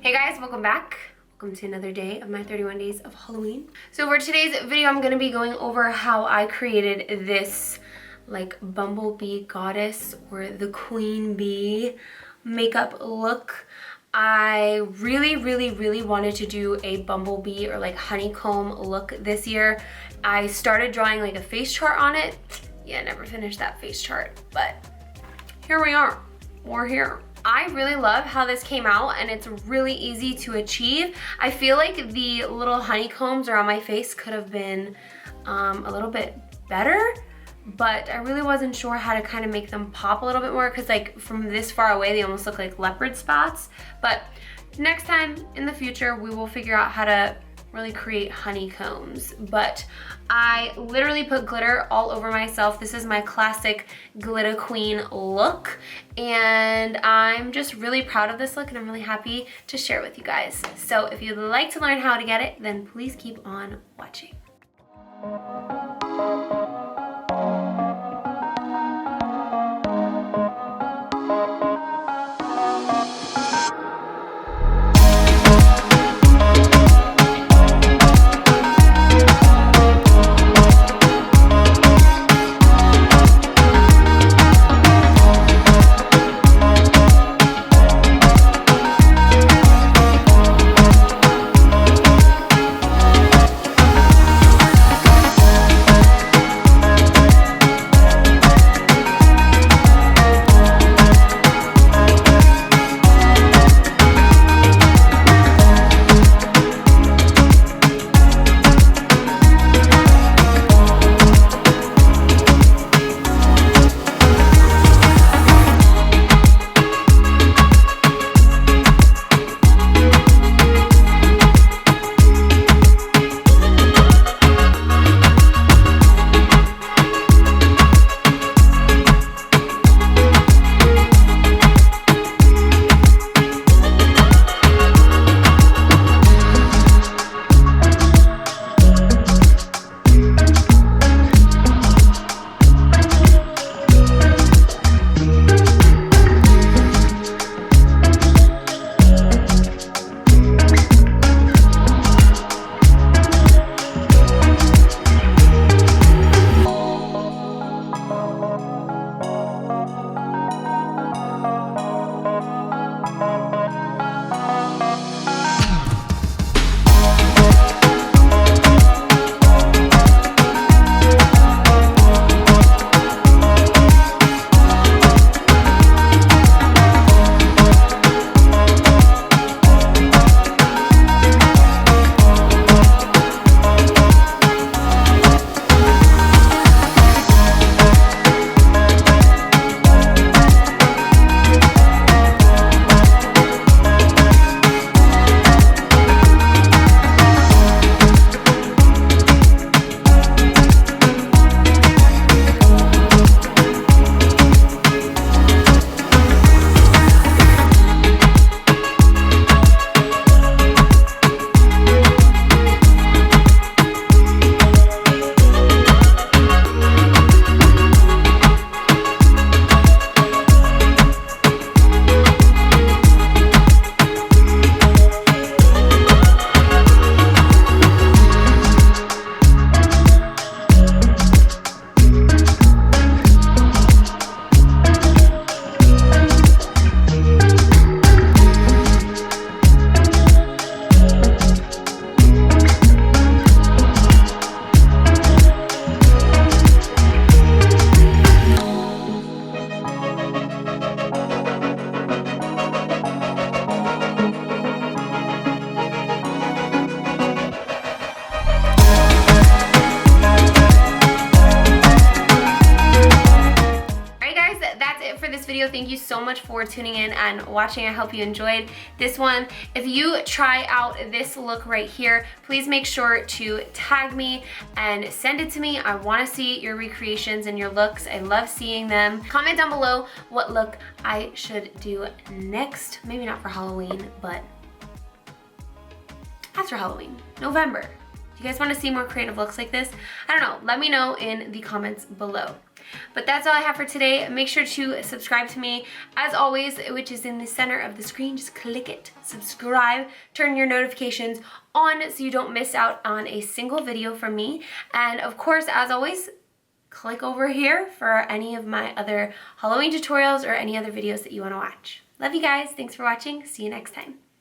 Hey guys, welcome back. Welcome to another day of my 31 days of Halloween. So for today's video, I'm gonna be going over how I created this like bumblebee goddess or the queen bee makeup look. I really wanted to do a bumblebee or like honeycomb look this year. I started drawing like a face chart on it. Yeah, never finished that face chart, but here we are. We're here. I really love how this came out and it's really easy to achieve. I feel like the little honeycombs around my face could have been a little bit better, but I really wasn't sure how to kind of make them pop a little bit more because like from this far away they almost look like leopard spots. But next time in the future we will figure out how to really create honeycombs. But I literally put glitter all over myself. This is my classic glitter queen look and I'm just really proud of this look and I'm really happy to share it with you guys. So if you'd like to learn how to get it, then please keep on watching. Thank you so much for tuning in and watching. I hope you enjoyed this one. If you try out this look right here, please make sure to tag me and send it to me. I want to see your recreations and your looks. I love seeing them. Comment down below what look I should do next. Maybe not for Halloween, but after Halloween, November. Do you guys want to see more creative looks like this? I don't know. Let me know in the comments below. But that's all I have for today. Make sure to subscribe to me, as always, which is in the center of the screen. Just click it, subscribe, turn your notifications on so you don't miss out on a single video from me. And of course, as always, click over here for any of my other Halloween tutorials or any other videos that you want to watch. Love you guys. Thanks for watching. See you next time.